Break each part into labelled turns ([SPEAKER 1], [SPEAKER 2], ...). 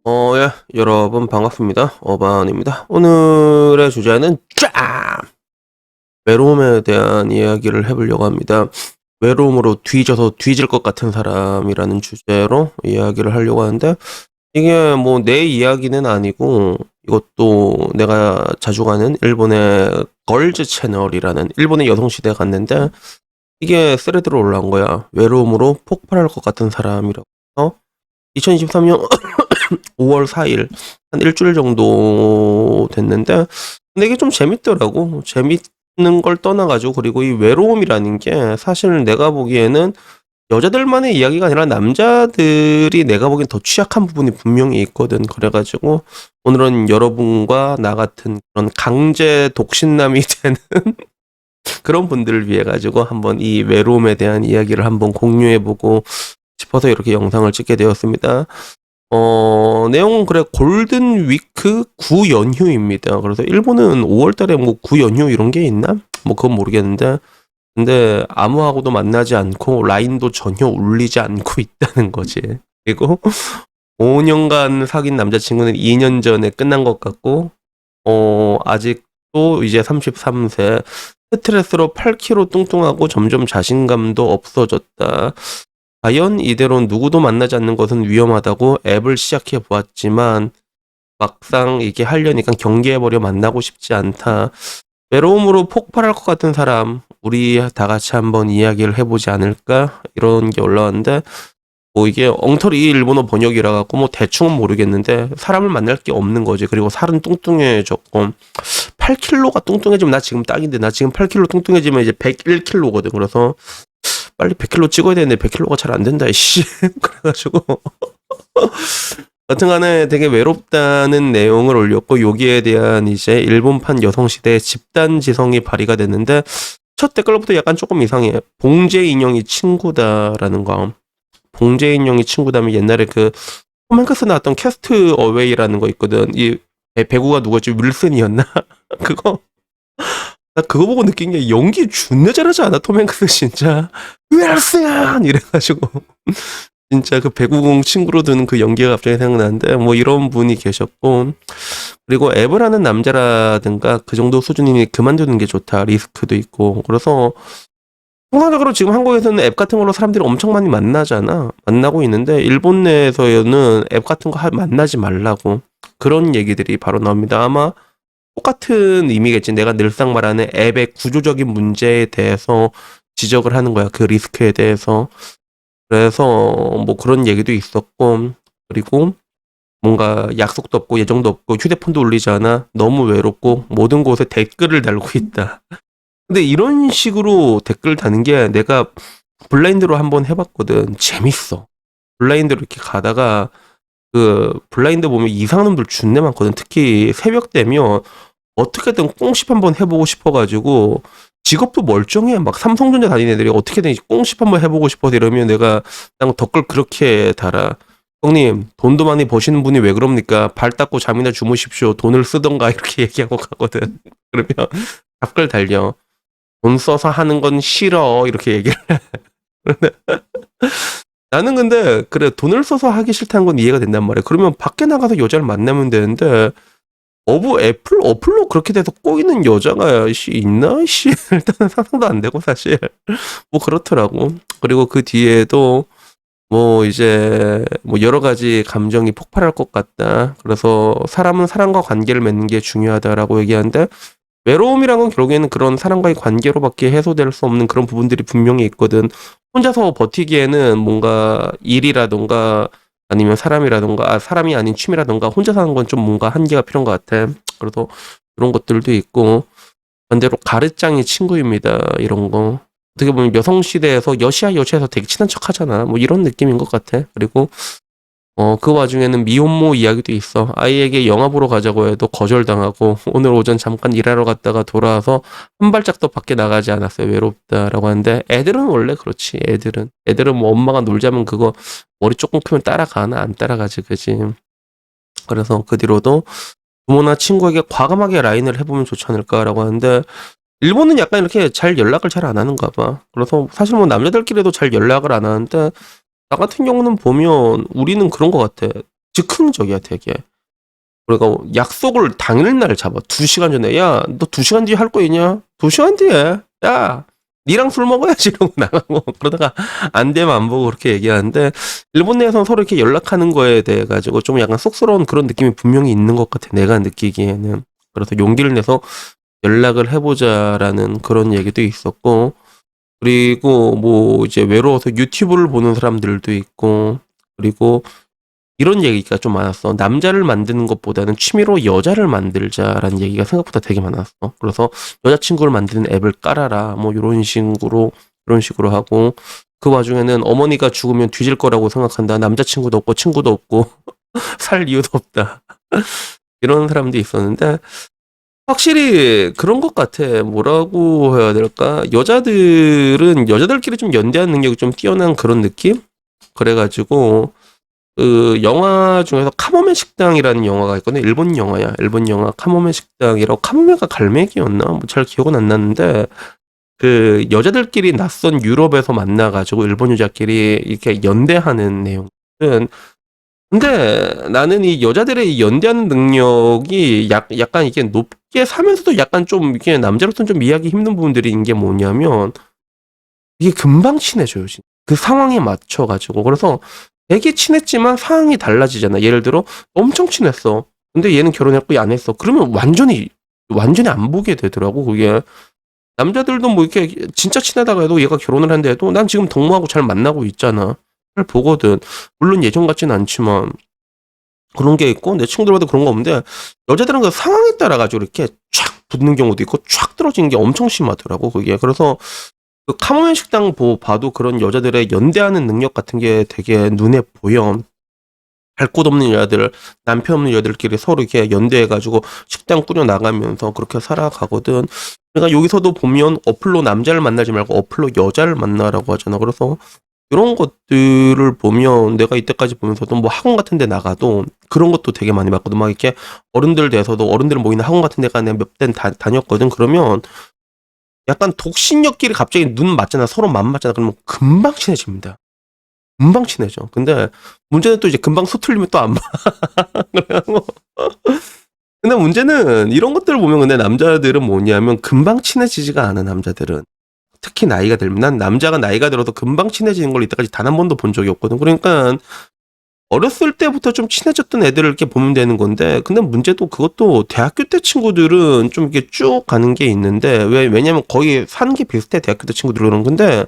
[SPEAKER 1] 예, 여러분 반갑습니다. 어반입니다. 오늘의 주제는 외로움에 대한 이야기를 해보려고 합니다. 외로움으로 뒤져서 뒤질 것 같은 사람이라는 주제로 이야기를 하려고 하는데, 이게 뭐 내 이야기는 아니고 이것도 내가 자주 가는 일본의 걸즈 채널이라는 일본의 여성시대에 갔는데, 이게 스레드로 올라온 거야. 외로움으로 폭발할 것 같은 사람이라고 해서 2023년 5월 4일 한 일주일 정도 됐는데, 근데 이게 좀 재밌더라고. 재밌는 걸 떠나가지고, 그리고 이 외로움이라는 게 사실 내가 보기에는 여자들만의 이야기가 아니라 남자들이 내가 보기엔 더 취약한 부분이 분명히 있거든. 그래가지고 오늘은 여러분과 나 같은 그런 강제 독신남이 되는 그런 분들을 위해 가지고 한번 이 외로움에 대한 이야기를 한번 공유해보고 싶어서 이렇게 영상을 찍게 되었습니다. 내용은 그래, 골든 위크 9연휴입니다. 그래서 일본은 5월달에 뭐 9연휴 이런 게 있나? 뭐 그건 모르겠는데, 근데 아무하고도 만나지 않고 라인도 전혀 울리지 않고 있다는 거지. 그리고 5년간 사귄 남자친구는 2년 전에 끝난 것 같고, 아직도 이제 33세, 스트레스로 8kg 뚱뚱하고 점점 자신감도 없어졌다. 과연 이대로 누구도 만나지 않는 것은 위험하다고 앱을 시작해 보았지만 막상 이게 하려니까 경계해버려 만나고 싶지 않다. 외로움으로 폭발할 것 같은 사람, 우리 다 같이 한번 이야기를 해보지 않을까? 이런 게 올라왔는데, 뭐 이게 엉터리 일본어 번역이라 갖고 뭐 대충은 모르겠는데 사람을 만날 게 없는 거지. 그리고 살은 뚱뚱해졌고 8kg가 뚱뚱해지면 나 지금 딱인데, 나 지금 8kg 뚱뚱해지면 이제 101kg거든. 그래서 빨리 100kg 찍어야 되는데 100kg가 잘 안 된다, 이씨. 그래가지고. 여튼간에 되게 외롭다는 내용을 올렸고, 여기에 대한 이제 일본판 여성시대의 집단지성이 발휘가 됐는데, 첫 댓글부터 약간 조금 이상해. 봉제 인형이 친구다라는 거. 봉제 인형이 친구다면 옛날에 그, 톰 행크스 나왔던 캐스트 어웨이라는 거 있거든. 이 배구가 누구였지? 윌슨이었나? 그거. 나 그거 보고 느낀 게 연기 존나 잘하지 않아? 톰 행크스 진짜. 윌슨! 이래가지고. 진짜 그 배구공 친구로 두는 그 연기가 갑자기 생각나는데, 뭐 이런 분이 계셨고, 그리고 앱을 하는 남자라든가 그 정도 수준이니 그만두는 게 좋다. 리스크도 있고. 그래서 통상적으로 지금 한국에서는 앱 같은 걸로 사람들이 엄청 많이 만나잖아. 만나고 있는데 일본 내에서는 앱 같은 거 만나지 말라고 그런 얘기들이 바로 나옵니다. 아마 똑같은 의미겠지. 내가 늘상 말하는 앱의 구조적인 문제에 대해서 지적을 하는 거야. 그 리스크에 대해서. 그래서 뭐 그런 얘기도 있었고, 그리고 뭔가 약속도 없고 예정도 없고 휴대폰도 울리지 않아. 너무 외롭고 모든 곳에 댓글을 달고 있다. 근데 이런 식으로 댓글 다는 게 내가 블라인드로 한번 해봤거든. 재밌어. 블라인드로 이렇게 가다가 그 블라인드 보면 이상한 놈들 준내 많거든. 특히 새벽 되면 어떻게든 꽁십 한번 해보고 싶어가지고, 직업도 멀쩡해. 막 삼성전자 다니는 애들이 어떻게든 꽁십 한번 해보고 싶어서 이러면 내가 그냥 댓글 그렇게 달아. 형님, 돈도 많이 버시는 분이 왜 그럽니까? 발 닦고 잠이나 주무십시오. 돈을 쓰던가 이렇게 얘기하고 가거든. 그러면 댓글 달려. 돈 써서 하는 건 싫어. 이렇게 얘기를 해. 나는 근데 그래, 돈을 써서 하기 싫다는 건 이해가 된단 말이야. 그러면 밖에 나가서 여자를 만나면 되는데, 어플로 그렇게 돼서 꼬이는 여자가 있나? 일단은 상상도 안 되고 사실. 뭐 그렇더라고. 그리고 그 뒤에도 뭐 이제 뭐 여러 가지 감정이 폭발할 것 같다. 그래서 사람은 사람과 관계를 맺는 게 중요하다라고 얘기하는데, 외로움이란 건 결국에는 그런 사람과의 관계로밖에 해소될 수 없는 그런 부분들이 분명히 있거든. 혼자서 버티기에는 뭔가 일이라던가 아니면 사람이라던가, 사람이 아닌 취미라던가 혼자 사는 건 좀 뭔가 한계가 필요한 것 같아. 그래서 그런 것들도 있고, 반대로 가르짱이 친구입니다. 이런 거. 어떻게 보면 여성시대에서 여시아에서 되게 친한 척 하잖아. 뭐 이런 느낌인 것 같아. 그리고 그 와중에는 미혼모 이야기도 있어. 아이에게 영화 보러 가자고 해도 거절당하고, 오늘 오전 잠깐 일하러 갔다가 돌아와서 한 발짝도 밖에 나가지 않았어요. 외롭다라고 하는데, 애들은 원래 그렇지. 애들은 뭐 엄마가 놀자면 그거 머리 조금 크면 따라가나? 안 따라가지, 그지? 그래서 그 뒤로도 부모나 친구에게 과감하게 라인을 해보면 좋지 않을까라고 하는데, 일본은 약간 이렇게 잘 연락을 잘 안 하는가 봐. 그래서 사실 뭐 남자들끼리도 잘 연락을 안 하는데, 나 같은 경우는 보면 우리는 그런 것 같아. 즉흥적이야 되게. 그러니까 약속을 당일날 잡아. 2시간 전에. 야, 너 2시간 뒤에 할 거 있냐? 2시간 뒤에. 야, 니랑 술 먹어야지 이러고 나가고 그러다가 안 되면 안 보고 그렇게 얘기하는데 일본 내에서는 서로 이렇게 연락하는 거에 대해 가지고 좀 약간 쑥스러운 그런 느낌이 분명히 있는 것 같아. 내가 느끼기에는. 그래서 용기를 내서 연락을 해보자라는 그런 얘기도 있었고 그리고 뭐 이제 외로워서 유튜브를 보는 사람들도 있고 그리고 이런 얘기가 좀 많았어. 남자를 만드는 것보다는 취미로 여자를 만들자라는 얘기가 생각보다 되게 많았어. 그래서 여자친구를 만드는 앱을 깔아라. 뭐 이런 식으로 하고 그 와중에는 어머니가 죽으면 뒤질 거라고 생각한다. 남자친구도 없고 친구도 없고 살 이유도 없다. 이런 사람도 있었는데 확실히 그런 것 같아. 뭐라고 해야 될까? 여자들은 여자들끼리 좀 연대하는 능력이 좀 뛰어난 그런 느낌? 그래가지고 그 영화 중에서 카모메 식당이라는 영화가 있거든. 일본 영화야. 일본 영화 카모메 식당이라고. 카모메가 갈매기였나? 뭐 잘 기억은 안 나는데 그 여자들끼리 낯선 유럽에서 만나가지고 일본 여자끼리 이렇게 연대하는 내용은 근데 나는 이 여자들의 이 연대하는 능력이 약간 이게 높게 사면서도 약간 좀 이게 남자로서는 좀 이해하기 힘든 부분들인 게 뭐냐면 이게 금방 친해져요. 진짜. 그 상황에 맞춰가지고. 그래서 되게 친했지만 상황이 달라지잖아. 예를 들어 엄청 친했어. 근데 얘는 결혼했고 얘 안 했어. 그러면 완전히 안 보게 되더라고. 그게 남자들도 뭐 이렇게 진짜 친하다가 해도 얘가 결혼을 한다 해도 난 지금 동무하고 잘 만나고 있잖아. 잘 보거든. 물론 예전 같진 않지만 그런 게 있고 내 친구들마다 그런 거 없는데 여자들은 그 상황에 따라 가지고 이렇게 촥 붙는 경우도 있고 촥 떨어지는 게 엄청 심하더라고. 그게 그래서 그 카모메 식당 봐도 그런 여자들의 연대하는 능력 같은 게 되게 눈에 보여. 할 곳 없는 여자들, 남편 없는 여자들끼리 서로 이렇게 연대해가지고 식당 꾸려 나가면서 그렇게 살아가거든. 그러니까 여기서도 보면 어플로 남자를 만나지 말고 어플로 여자를 만나라고 하잖아. 그래서 이런 것들을 보면 내가 이때까지 보면서도 뭐 학원 같은 데 나가도 그런 것도 되게 많이 봤거든. 막 이렇게 어른들 돼서도 어른들 모이는 학원 같은 데 내가 몇 번 다녔거든. 그러면 약간 독신녀끼리 갑자기 눈 맞잖아. 서로 맘 맞잖아. 그러면 금방 친해집니다. 금방 친해져. 근데 문제는 또 이제 금방 서툴리면 또 안 봐. 그래갖고 근데 문제는 이런 것들을 보면 근데 남자들은 뭐냐면 금방 친해지지가 않아. 남자들은 특히 나이가 들면 난 남자가 나이가 들어서 금방 친해지는 걸 이때까지 단 한 번도 본 적이 없거든. 그러니까 어렸을 때부터 좀 친해졌던 애들을 이렇게 보면 되는 건데 근데 문제도 그것도 대학교 때 친구들은 좀 이렇게 쭉 가는 게 있는데 왜냐면 거의 사는 게 비슷해. 대학교 때 친구들은 그런 건데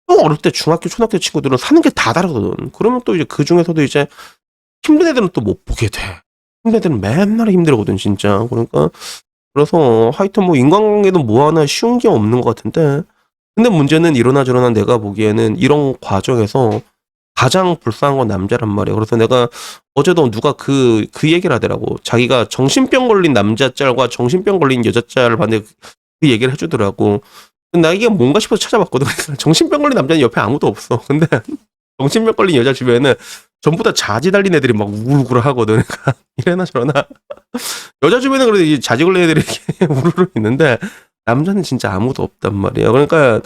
[SPEAKER 1] 또 어릴 때 중학교 초등학교 친구들은 사는 게 다 다르거든. 그러면 또 이제 그 중에서도 이제 힘든 애들은 또 못 보게 돼. 힘든 애들은 맨날 힘들거든 진짜. 그러니까 그래서 하여튼 뭐 인간관계도 뭐 하나 쉬운 게 없는 것 같은데 근데 문제는 이러나 저러나 내가 보기에는 이런 과정에서 가장 불쌍한 건 남자란 말이야. 그래서 내가 어제도 누가 그 얘기를 하더라고. 자기가 정신병 걸린 남자 짤과 정신병 걸린 여자 짤을 봤는데 그 얘기를 해주더라고. 나 이게 뭔가 싶어서 찾아봤거든. 그래서 정신병 걸린 남자는 옆에 아무도 없어. 근데 정신병 걸린 여자 주변에는 전부 다 자지 달린 애들이 막 우글우글 하거든. 그러니까 이래나 저러나. 여자 주변에 그래도 이 자지 걸린 애들이 이렇게 우르르 있는데 남자는 진짜 아무도 없단 말이야. 그러니까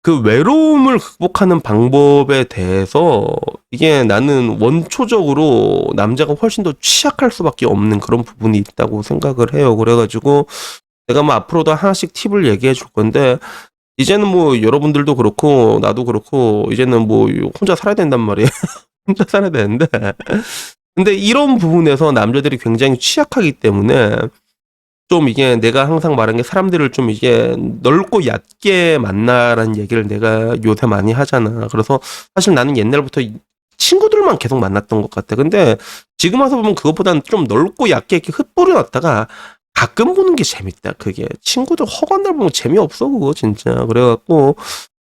[SPEAKER 1] 그 외로움을 극복하는 방법에 대해서 이게 나는 원초적으로 남자가 훨씬 더 취약할 수밖에 없는 그런 부분이 있다고 생각을 해요. 그래가지고 내가 뭐 앞으로도 하나씩 팁을 얘기해 줄 건데 이제는 뭐 여러분들도 그렇고 나도 그렇고 이제는 뭐 혼자 살아야 된단 말이에요. 혼자 살아야 되는데 근데 이런 부분에서 남자들이 굉장히 취약하기 때문에 좀 이게 내가 항상 말한 게 사람들을 좀 이게 넓고 얕게 만나라는 얘기를 내가 요새 많이 하잖아. 그래서 사실 나는 옛날부터 친구들만 계속 만났던 것 같아. 근데 지금 와서 보면 그것보다는 좀 넓고 얕게 이렇게 흩뿌려 놨다가 가끔 보는 게 재밌다. 그게 친구들 허건날 보면 재미없어 그거 진짜. 그래갖고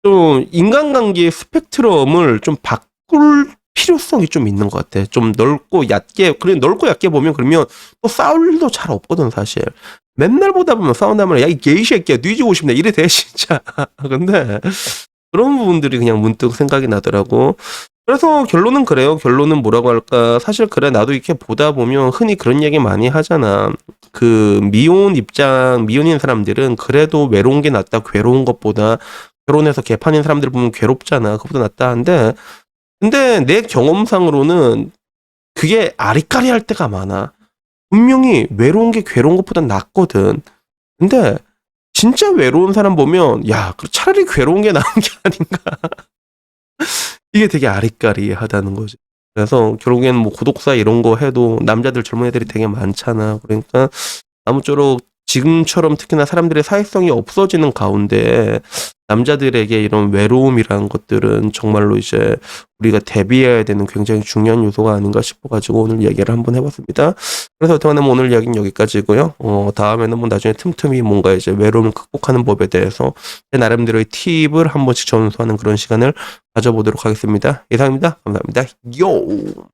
[SPEAKER 1] 좀 인간관계의 스펙트럼을 좀 바꿀 필요성이 좀 있는 것 같아. 좀 넓고 얕게 그래 넓고 얕게 보면 그러면 또 싸울 일도 잘 없거든 사실. 맨날 보다 보면 싸운다면 야 이 게이 새끼야 뒤지고 싶네 이래 돼 진짜. 근데 그런 부분들이 그냥 문득 생각이 나더라고. 그래서 결론은 그래요. 결론은 뭐라고 할까? 사실 그래 나도 이렇게 보다 보면 흔히 그런 얘기 많이 하잖아. 그 미혼인 사람들은 그래도 외로운 게 낫다. 괴로운 것보다 결혼해서 개판인 사람들 보면 괴롭잖아. 그보다 낫다 한데 근데 내 경험상으로는 그게 아리까리할 때가 많아. 분명히 외로운 게 괴로운 것보단 낫거든. 근데 진짜 외로운 사람 보면 야, 차라리 괴로운 게 나은 게 아닌가. 이게 되게 아리까리하다는 거지. 그래서 결국에는 뭐 고독사 이런 거 해도 남자들 젊은 애들이 되게 많잖아. 그러니까 아무쪼록 지금처럼 특히나 사람들의 사회성이 없어지는 가운데 남자들에게 이런 외로움이라는 것들은 정말로 이제 우리가 대비해야 되는 굉장히 중요한 요소가 아닌가 싶어가지고 오늘 얘기를 한번 해봤습니다. 그래서 어떡하면 오늘 이야기는 여기까지고요. 다음에는 뭐 나중에 틈틈이 뭔가 이제 외로움을 극복하는 법에 대해서 제 나름대로의 팁을 한 번씩 전수하는 그런 시간을 가져보도록 하겠습니다. 이상입니다. 감사합니다. 요!